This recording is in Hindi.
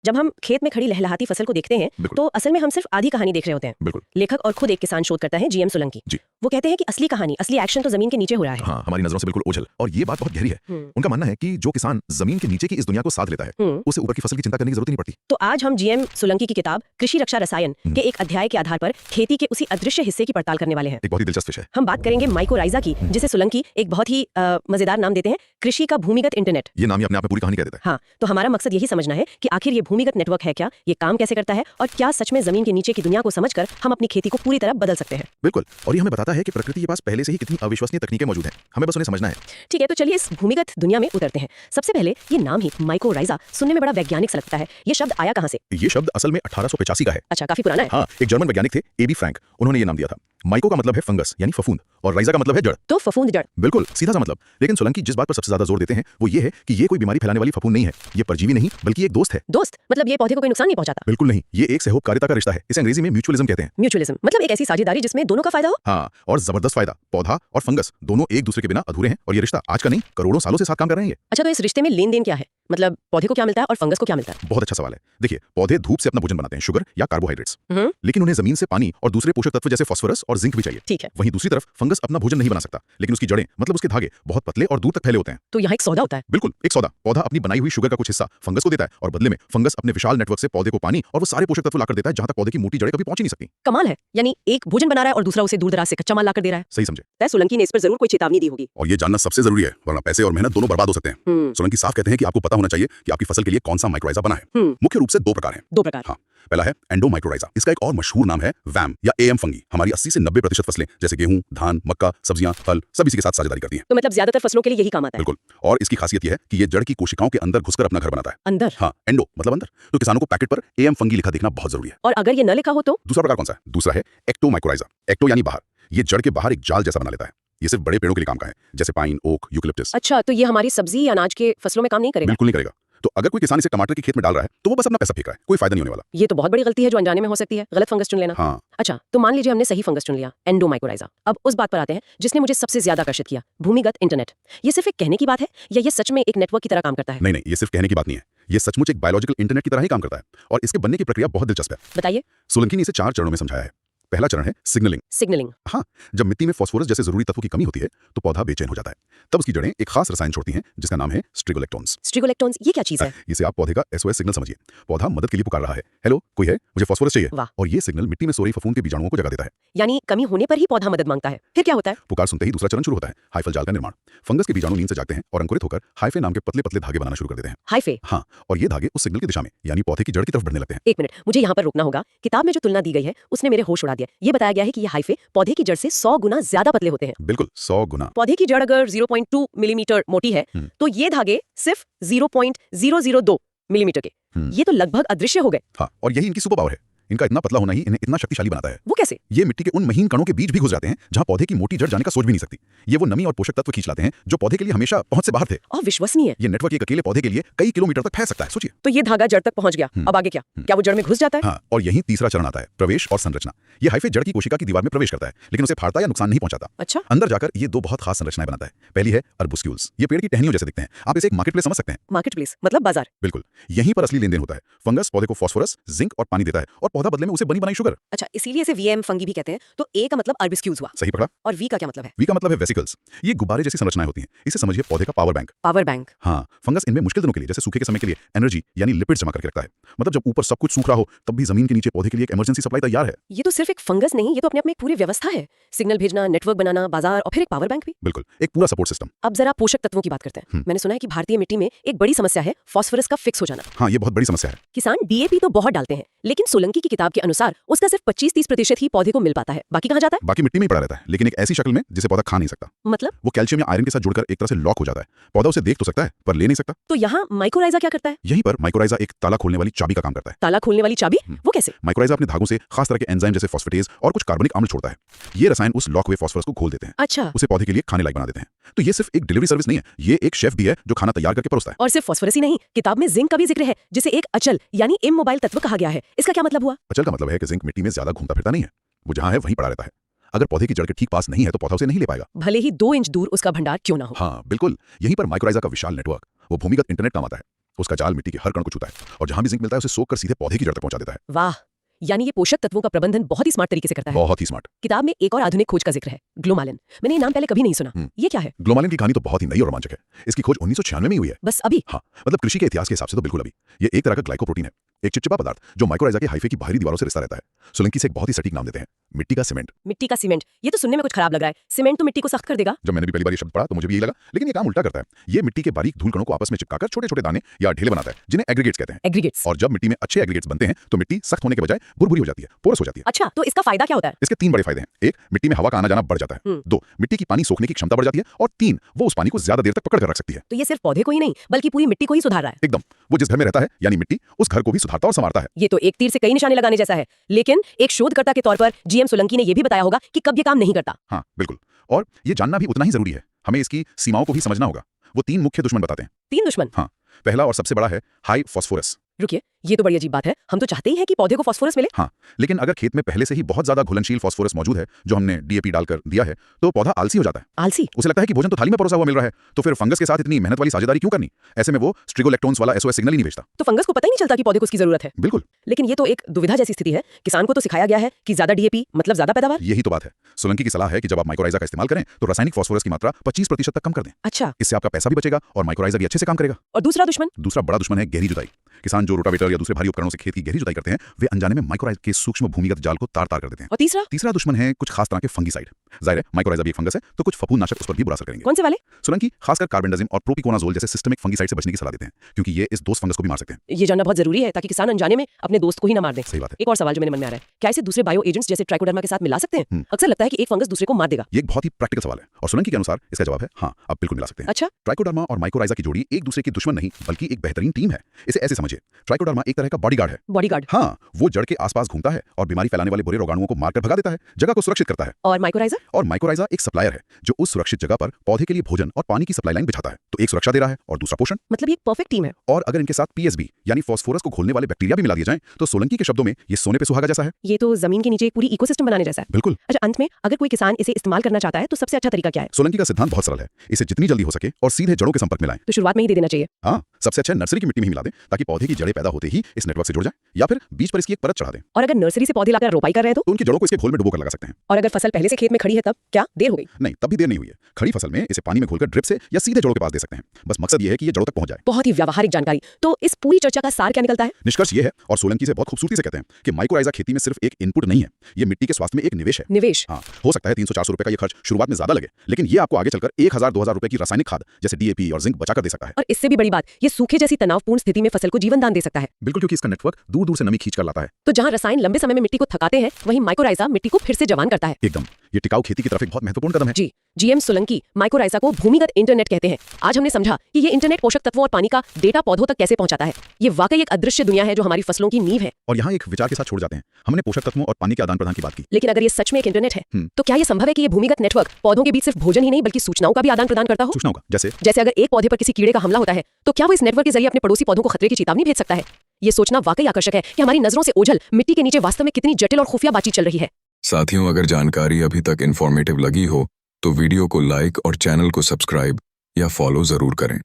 जब हम खेत में खड़ी लहलहाती फसल को देखते हैं तो असल में हम सिर्फ आधी कहानी देख रहे होते हैं। लेखक और खुद एक किसान शोधकर्ता है जीएम सोलंकी। वो कहते हैं कि असली कहानी, असली एक्शन तो जमीन के नीचे हो रहा है। हाँ, हमारी नजरों से बिल्कुल ओझल, और ये बात बहुत गहरी है। उनका मानना है कि जो किसान जमीन के नीचे की इस दुनिया को साथ लेता है उसे ऊपर की फसल की चिंता करने की जरूरत नहीं पड़ती। तो आज हम जीएम सोलंकी की किताब कृषि रक्षा रसायन के एक अध्याय के आधार पर खेती के उसी अदृश्य हिस्से की पड़ताल करने वाले हैं। एक बहुत ही दिलचस्प विषय। हम बात करेंगे माइक्रोराइजा की, जिसे सोलंकी एक बहुत ही मजेदार नाम देते हैं, कृषि का भूमिगत इंटरनेट। ये नाम ही अपने आप में पूरी कहानी कह देता है। हाँ, तो हमारा मकसद यही समझना है कि आखिर ये भूमिगत नेटवर्क है क्या, ये काम कैसे करता है, और क्या सच में जमीन के नीचे की दुनिया को समझकर हम अपनी खेती को पूरी तरह बदल सकते हैं। बिल्कुल, और ये हमें बताता है कि प्रकृति के पास पहले से ही कितनी अविश्वसनीय तकनीकें मौजूद हैं, हमें बस उन्हें समझना है। ठीक है, तो चलिए इस भूमिगत दुनिया में उतरते हैं। सबसे पहले ये नाम ही माइक्रोराइजा सुनने में बड़ा वैज्ञानिक सा लगता है। ये शब्द आया कहाँ से? ये शब्द असल में 1885 का है। अच्छा, काफी पुराना है। हाँ, एक जर्मन वैज्ञानिक थे एबी फ्रैंक, उन्होंने ये नाम दिया था। माइको का मतलब है फंगस यानी फफूंद, और राइजा का मतलब है जड़। तो फफूंद जड़, बिल्कुल सीधा सा मतलब। लेकिन सोलंकी जिस बात पर सबसे ज्यादा जोर देते हैं वो ये है कि ये कोई बीमारी फैलाने वाली फफूंद नहीं है, ये परजीवी नहीं बल्कि एक दोस्त है। दोस्त मतलब ये पौधे को कोई नुकसान नहीं पहुंचाता? बिल्कुल नहीं, ये एक सहयोगकारिता का रिश्ता है। इसे अंग्रेजी में म्यूचुअलिज्म कहते हैं। म्यूचुअलिज्म मतलब एक ऐसी साझेदारी जिसमें दोनों का फायदा हो। हाँ, और जबरदस्त फायदा। पौधा और फंगस दोनों एक दूसरे के बिना अधूरे हैं, और ये रिश्ता आज का नहीं करोड़ों सालों से साथ काम कर रहे हैं। अच्छा, तो इस रिश्ते में लेन देन क्या है? मतलब पौधे को क्या मिलता है और फंगस को क्या मिलता है? बहुत अच्छा सवाल है। देखिए, पौधे धूप से अपना भोजन बनाते हैं, शुगर या कार्बोहाइड्रेट्स, लेकिन उन्हें जमीन से पानी और दूसरे पोषक तत्व जैसे फास्फोरस और जिंक भी चाहिए। ठीक है। वहीं दूसरी तरफ फंगस अपना भोजन नहीं बना सकता, लेकिन उसकी जड़ें मतलब उसके धागे बहुत पतले और दूर तक फैले होते हैं। तो यहाँ एक सौदा होता है। बिल्कुल, एक सौदा। पौधा अपनी बनाई हुई शुगर का कुछ हिस्सा फंगस को देता है, और बदले में फंगस अपने विशाल नेटवर्क से पौधे को पानी और वो सारे पोषक तत्व लाकर देता है जहां तक पौधे की मोटी जड़ें कभी पहुंच ही नहीं सकती। कमाल है, यानी एक भोजन बना रहा है और दूसरा उसे दूर दराज से कच्चा माल लाकर दे रहा है। सही समझे। तय सोलंकी ने इस पर जरूर कोई चेतावनी दी होगी। और ये जानना सबसे जरूरी है, वरना पैसे और मेहनत दोनों बर्बाद हो सकते हैं। सोलंकी साफ कहते हैं कि आपको पता होना चाहिए कि आपकी फसल के लिए कौन सा माइक्रोराइजा बना है। मुख्य रूप से दो प्रकार हैं। दो प्रकार? हाँ, पहला है एंडोमाइक्रोराइजा। इसका एक और मशहूर नाम है वैम या एएम फंगी। हमारी 80 से 90% फसलें जैसे गेहूं, धान, मक्का, सब्जियां, फल सब इसी के साथ साझेदारी करती हैं। तो मतलब ज्यादातर फसलों के लिए यही काम आता है। बिल्कुल, और इसकी खासियत यह है कि ये जड़ की कोशिकाओं के अंदर घुसकर अपना घर बनाता है। अंदर? हाँ, एंडो मतलब अंदर। तो किसानों को पैकेट पर एएम फंगी लिखा देखना बहुत जरूरी है। और अगर ये न लिखा हो तो? दूसरा प्रकार कौन सा है? दूसरा है एक्टोमाइक्रोराइजा। एक्टो यानी बाहर। ये जड़ के बाहर एक जाल जैसा बना लेता है। ये सिर्फ बड़े पेड़ों के लिए काम का है, जैसे पाइन, ओक, यूकलिप्टस। अच्छा, तो ये हमारी सब्जी या अनाज के फसलों में काम नहीं करेगा? बिल्कुल नहीं करेगा। तो अगर कोई किसान इसे टमाटर के खेत में डाल रहा है तो वो बस अपना पैसा फेंक रहा है, कोई फायदा नहीं होने वाला। ये तो बहुत बड़ी गलती है जो अनजाने में हो सकती है, गलत फंगस चुन लेना। हाँ। अच्छा, तो मान लीजिए हमने सही फंगस चुन लिया, एंडोमाइक्रोराइजा। अब उस बात पर आते हैं जिसने मुझे सबसे ज्यादा आकर्षित किया, भूमिगत इंटरनेट। ये सिर्फ एक कहने की बात है या ये सच में एक नेटवर्क की तरह काम करता है? नहीं, ये सिर्फ कहने की बात नहीं है, ये सचमुच एक बायोलॉजिकल इंटरनेट की तरह ही काम करता है, और इसके बनने की प्रक्रिया बहुत दिलचस्प है। बताइए। सोलंकी ने इसे 4 चरणों में समझाया है। पहला चरण है सिग्नलिंग। सिग्नलिंग? हाँ, जब मिट्टी में फास्फोरस जैसे जरूरी तत्वों की कमी होती है तो पौधा बेचैन हो जाता है। तब उसकी जड़ें एक खास रसायन छोड़ती हैं जिसका नाम है स्ट्रिगोलेक्टोन्स। स्ट्रिगोलेक्टोन्स, ये क्या चीज है? इसे आप पौधे का एसओएस सिग्नल समझिए। पौधा मदद के लिए पुकार रहा है, हेलो कोई है, मुझे फास्फोरस चाहिए। वाह। और ये सिग्नल मिट्टी में सो रही फफूंद के बीजाणुओं को जगा देता है। यानी कमी होने पर ही पौधा मदद मांगता है। फिर क्या होता है? पुकार सुनते ही दूसरा चरण शुरू होता है, हाइफल जाल का निर्माण। फंगस के बीजाणु नींद से जागते हैं और अंकुरित होकर हाइफे नाम के पतले पतले धागे बनाना शुरू कर देते हैं। हाइफे? हाँ, और ये धागे उस सिग्नल की दिशा में यानी पौधे की जड़ की तरफ बढ़ने लगते हैं। एक मिनट, मुझे यहाँ पर रुकना होगा। किताब में जो तुलना दी गई है उसने मेरे होश उड़ा दिया। ये बताया गया है कि ये हाइफे पौधे की जड़ से 100 गुना ज्यादा पतले होते हैं। बिल्कुल, 100 गुना। पौधे की जड़ अगर 0.2 मिलीमीटर मोटी है तो ये धागे सिर्फ 0.002 मिलीमीटर के। ये तो लगभग अदृश्य हो गए। हाँ, और यही इनकी सुपर पावर है। इनका इतना पतला होना ही इन्हें इतना शक्तिशाली बनाता है। वो कैसे? ये मिट्टी के उन महीन कणों के बीच भी घुस जाते हैं जहां पौधे की मोटी जड़ जाने का सोच भी नहीं सकती। ये वो नमी और पोषक तत्व खींच लाते हैं जो पौधे के लिए हमेशा पहुंच से बाहर थे। अविश्वसनीय। ये नेटवर्क एक अकेले पौधे के लिए कई किलोमीटर तक फैल सकता है, सोचिए। तो ये धागा जड़ तक पहुंच गया, अब आगे क्या? क्या वो जड़ में घुस जाता है? हाँ, और यही तीसरा चरण आता है, प्रवेश और संरचना। ये हाइफे जड़ की कोशिका की दीवार में प्रवेश करता है, लेकिन उसे फाड़ता या नुकसान नहीं पहुंचाता। अच्छा। अंदर जाकर ये 2 बहुत खास संरचनाएं बनाता है। पहली है अर्बुस्क्यूल्स। ये पेड़ की टहनियों जैसे दिखते हैं। आप इसे एक मार्केट प्लेस समझ सकते हैं। मार्केट प्लेस मतलब बाजार? बिल्कुल, यहीं पर असली लेन देन होता है। फंगस पौधे को फास्फोरस, जिंक और पानी देता है, और पौधा बदले में उसे बनी बनाई शुगर। अच्छा, इसीलिए इसे वीएम फंगी भी कहते हैं। तो ए का मतलब अर्बिस्क्यूज हुआ। सही पकड़ा। और वी का क्या मतलब है? वी का मतलब है वेसिकल्स। ये गुब्बारे जैसी संरचनाएं होती हैं। इसे समझिए पौधे का पावर बैंक। Power bank? हाँ, फंगस इनमें मुश्किल दिनों के लिए जैसे सूखे के समय के लिए एनर्जी यानी लिपिड्स जमा करके रखता है। मतलब जब ऊपर सब कुछ सूख रहा हो तब भी जमीन के नीचे पौधे के लिए एक इमरजेंसी सप्लाई तैयार है। ये तो सिर्फ एक फंगस नहीं, ये तो अपने आप में एक पूरी व्यवस्था है। सिग्नल भेजना, नेटवर्क बनाना, बाजार और फिर एक पावर बैंक भी। बिल्कुल, एक पूरा सपोर्ट सिस्टम। अब जरा पोषक तत्वों की बात करते हैं। मैंने सुना है कि भारतीय मिट्टी में एक बड़ी समस्या है फास्फोरस का फिक्स हो जाना। हाँ, ये बहुत बड़ी समस्या है। किसान डीएपी तो बहुत डालते हैं, लेकिन सोलंकी की किताब के अनुसार उसका सिर्फ 25-30% ही पौधे को मिल पाता है। बाकी कहाँ जाता है? बाकी मिट्टी में ही पड़ा रहता है, लेकिन एक ऐसी शक्ल में जिसे पौधा खा नहीं सकता। मतलब? वो कैल्शियम या आयरन के साथ जुड़कर एक तरह से लॉक हो जाता है। पौधा उसे देख तो सकता है पर ले नहीं सकता। तो यहाँ माइक्रोराइजा क्या करता है? यहीं पर माइक्रोराइजा एक ताला खोलने वाली चाबी का काम करता है। ताला खोलने वाली चाबी? वो कैसे? माइक्रोराइजा अपने धागों से खास तरह के एंजाइम जैसे फॉस्फेटेज और कुछ कार्बनिक अम्ल छोड़ता है। ये रसायन उस लॉक हुए फास्फोरस को खोल देते हैं। अच्छा। उसे पौधे के लिए खाने लायक बना देते हैं। तो ये सिर्फ एक डिलीवरी सर्विस नहीं है, ये एक शेफ भी है जो खाना तैयार करके परोसता है। और सिर्फ फास्फोरस ही नहीं, किताब में जिंक का भी जिक्र है, जिसे एक अचल यानी इमोबाइल तत्व कहा गया है। इसका क्या मतलब हुआ? अचल का मतलब है कि जिंक मिट्टी में ज्यादा घूमता फिरता नहीं है, वो जहां है वहीं पड़ा रहता है। अगर पौधे की जड़ के ठीक पास नहीं है तो पौधा उसे नहीं ले पाएगा, भले ही 2 इंच दूर उसका भंडार क्यों ना हो। हाँ बिल्कुल, यहीं पर माइक्रोराइजा का विशाल नेटवर्क, वो भूमिगत इंटरनेट काम आता है। उसका जाल मिट्टी के हर कण को छूता है और जहां भी जिंक मिलता है उसे सोख कर सीधे पौधे की जड़ तक पहुंचा देता है। वाह, यानी ये पोषक तत्वों का प्रबंधन बहुत ही स्मार्ट तरीके से करता है। बहुत ही स्मार्ट। किताब में एक और आधुनिक खोज का जिक्र है, ग्लोमालिन। मैंने ये नाम पहले कभी नहीं सुना, ये क्या है? ग्लोमालिन की कहानी तो बहुत ही नई और रोमांचक है। इसकी खोज 1996 में ही हुई है। बस अभी? हाँ, मतलब कृषि के इतिहास के हिसाब से तो बिल्कुल अभी। ये एक तरह का ग्लाइकोप्रोटीन है, एक चिपचिपा पदार्थ जो माइकोराइजा के हाइफे की बाहरी दीवारों से रिश्ता रहता है। सोलंकी से एक बहुत ही सटीक नाम देते हैं, मिट्टी का सीमेंट। मिट्टी का सीमेंट, ये तो सुनने में कुछ खराब लग रहा है। सीमेंट तो मिट्टी को सख्त कर देगा। जब मैंने भी पहली बार ये शब्द पढ़ा तो मुझे भी यही लगा, लेकिन ये काम उल्टा करता है। ये मिट्टी के बारीक धूल कणों को आपस में चिपकाकर छोटे-छोटे दाने या ढेले बनाता है, जिन्हें एग्रीगेट्स कहते हैं। एग्रीगेट्स? और जब मिट्टी में अच्छे एग्रीगेट्स बनते हैं तो मिट्टी सख्त होने के बजाय भुरभुरी हो जाती है, पोरस हो जाती है। अच्छा, तो इसका फायदा क्या होता है? इसके 3 बड़े फायदे हैं। 1, मिट्टी में हवा का आना जाना बढ़ जाता है। 2, मिट्टी की पानी सोखने की क्षमता बढ़ जाती है। और 3, वो उस पानी को ज्यादा देर तक पकड़ कर रख सकती है। तो ये सिर्फ पौधे को ही नहीं बल्कि पूरी मिट्टी को ही सुधार रहा है। एकदम, वो जिस घर में रहता है यानी मिट्टी, उस घर को भी सुधारता और संवारता है। ये तो एक तीर से कई निशाने लगाने जैसा है। लेकिन एक शोधकर्ता के तौर पर जीएम सोलंकी ने यह भी बताया होगा कि कब ये काम नहीं करता। हाँ बिल्कुल, और ये जानना भी उतना ही जरूरी है। हमें इसकी सीमाओं को भी समझना होगा। वो 3 मुख्य दुश्मन बताते हैं। 3 दुश्मन? हाँ, पहला और सबसे बड़ा है हाई फॉस्फोरस। रुकिए, ये तो बड़ी अजीब बात है। हम तो चाहते ही हैं कि पौधे को फास्फोरस मिले। हाँ, लेकिन अगर खेत में पहले से ही बहुत ज्यादा घुलनशील फास्फोरस मौजूद है जो हमने डीएपी डालकर दिया है तो पौधा आलसी हो जाता है। आलसी? उसे लगता है कि भोजन तो थाली में परोसा हुआ मिल रहा है, तो फिर फंगस के साथ इतनी मेहनत वाली साझेदारी क्यों करनी। ऐसे में वो स्ट्रिगोलेक्टोन्स वाला एसओएस सिग्नल ही नहीं भेजता। तो फंगस को पता ही नहीं चलता कि पौधे को उसकी जरूरत है। बिल्कुल। लेकिन ये तो एक दुविधा जैसी स्थिति है। किसान को तो सिखाया गया है कि ज्यादा डीएपी मतलब ज्यादा पैदावार। यही तो बात है। सोलंकी की सलाह है कि जब आप माइकोराइजा का इस्तेमाल करें तो रासायनिक फास्फोरस की मात्रा 25% तक कम कर दें। अच्छा, इससे आपका पैसा भी बचेगा और माइकोराइजा भी अच्छे से काम करेगा। और दूसरा दुश्मन? दूसरा बड़ा दुश्मन है गहरी जुताई। किसान जो रोटावेटर या दूसरे भारी उपकरणों से खेत की गहरी जुताई करते हैं वे अनजाने में माइकोराइजा के सूक्ष्म भूमिगत जाल को तार-तार कर देते हैं। और तीसरा दुश्मन है कुछ खास तरह के फंगीसाइड। जाहिर है माइकोराइजा भी एक फंगस है तो कुछ फफूंदनाशक उस पर भी बुरा असर करेंगे। कौन से वाले? सोलंकी खासकर कार्बेंडाजिम और प्रोपिकोनाजोल जैसे सिस्टमिक फंगीसाइड से बचने की सलाह देते हैं क्योंकि ये इस दोस्त फंगस को भी मार सकते हैं। ये जानना बहुत जरूरी है ताकि किसान अनजाने में अपने दोस्त को ही ना मार दे। सही बात है। एक और सवाल जो मेरे मन में आ रहा है, क्या इसे दूसरे बायो एजेंट्स जैसे ट्राइकोडर्मा के साथ मिला सकते हैं? अक्सर लगता है कि एक फंगस दूसरे को मार देगा। ये एक बहुत ही प्रैक्टिकल सवाल है और सोलंकी के अनुसार इसका जवाब है हाँ, आप बिल्कुल मिला सकते हैं। अच्छा, ट्राइकोडर्मा और माइकोराइजा की जोड़ी एक दूसरे की दुश्मन नहीं बल्कि एक बेहतरीन टीम है। इसे ऐसे समझिए, ट्राइकोडर्मा एक तरह का बॉडीगार्ड है। बॉडीगार्ड? हाँ, वो जड़ के आसपास घूमता है और बीमारी फैलाने वाले बुरे रोगाणुओं को मारकर भगा देता है, जगह को सुरक्षित करता है। और माइकोराइजा? और माइकोराइजा एक सप्लायर है जो उस सुरक्षित जगह पर पौधे के लिए भोजन और पानी की सप्लाई लाइन बिछाता है। तो एक सुरक्षा दे रहा है और दूसरा पोषण। मतलब ये एक परफेक्ट टीम है। और अगर इनके साथ पीएसबी यानी फास्फोरस को घोलने वाले बैक्टीरिया भी मिला दिए जाएं तो सोलंकी के शब्दों में ये सोने पे सुहागा जैसा है। ये तो जमीन के नीचे एक पूरी इकोसिस्टम बनाने जैसा है। बिल्कुल। अच्छा, अंत में अगर कोई किसान इसे इस्तेमाल करना चाहता है तो सबसे अच्छा तरीका क्या है? सोलंकी का सिद्धांत बहुत सरल है, इसे जितनी जल्दी हो सके और सीधे जड़ों के संपर्क में लाएं। तो शुरुआत में ही दे देना चाहिए? हाँ, सबसे अच्छा नर्सरी की मिट्टी में ही मिला दें ताकि पौधे की जड़ें पैदा होते ही इस नेटवर्क से जुड़ जाएं, या फिर बीज पर इसकी एक परत चढ़ा दें। और अगर नर्सरी से पौधे लाकर रोपाई कर रहे हैं तो उनकी जड़ों को इसके घोल में डुबो कर लगा सकते हैं। और अगर फसल पहले से खेत में खड़ी है तब क्या देर हो गई? नहीं, तब भी देर नहीं हुई है। खड़ी फसल में इसे पानी में घोलकर ड्रिप से या सीधे जड़ों के पास दे सकते हैं। बस मकसद ये है कि ये जड़ों तक पहुंच जाए। बहुत ही व्यावहारिक जानकारी। तो इस पूरी चर्चा का सार क्या निकलता है? निष्कर्ष ये है, और सोलंकी से बहुत खूबसूरती से कहते हैं कि माइकोराइजा खेती में सिर्फ एक इनपुट नहीं है, ये मिट्टी के स्वास्थ्य में एक निवेश है। निवेश? हाँ, हो सकता है 300-400 रुपए का ये खर्च शुरुआत में ज्यादा लगे, लेकिन ये आपको आगे चलकर 1000-2000 रुपए की रासायनिक खाद जैसे डीएपी और जिंक बचाकर दे सकता है। और इससे भी बड़ी बात, ये सूखे जैसी तनावपूर्ण स्थिति में फसल को जीवन दान दे सकता है। बिल्कुल, क्योंकि इसका नेटवर्क दूर दूर से नमी खींच कर लाता है। तो जहां रसायन लंबे समय में मिट्टी को थकाते हैं वहीं माइकोराइजा मिट्टी को फिर से जवान करता है। एकदम, ये टिकाऊ खेती की तरफ एक बहुत महत्वपूर्ण कदम है। जी, जीएम सोलंकी माइकोराइजा को भूमिगत इंटरनेट कहते हैं। आज हमने समझा कि ये इंटरनेट पोषक तत्वों और पानी का डेटा पौधों तक कैसे पहुंचाता है। ये वाकई एक अदृश्य दुनिया है जो हमारी फसलों की नींव है। और यहाँ एक विचार के साथ छोड़ जाते हैं, हमने पोषक तत्वों और पानी के आदान प्रदान की बात की, लेकिन अगर ये सच में एक इंटरनेट है तो क्या ये संभव है कि ये भूमिगत नेटवर्क पौधों के बीच सिर्फ भोजन ही नहीं बल्कि सूचनाओं का भी आदान प्रदान करता हो? सूचनाओं का? जैसे अगर एक पौधे पर किसी कीड़े का हमला होता है तो क्या वो इस नेटवर्क के जरिए अपने पड़ोसी पौधों को खतरे की चेतावनी भेज सकता है? ये सोचना वाकई आकर्षक है कि हमारी नजरों से ओझल मिट्टी के नीचे वास्तव में कितनी जटिल और खुफिया बातचीत चल रही है। साथियों, अगर जानकारी अभी तक इन्फॉर्मेटिव लगी हो तो वीडियो को लाइक और चैनल को सब्सक्राइब या फॉलो जरूर करें।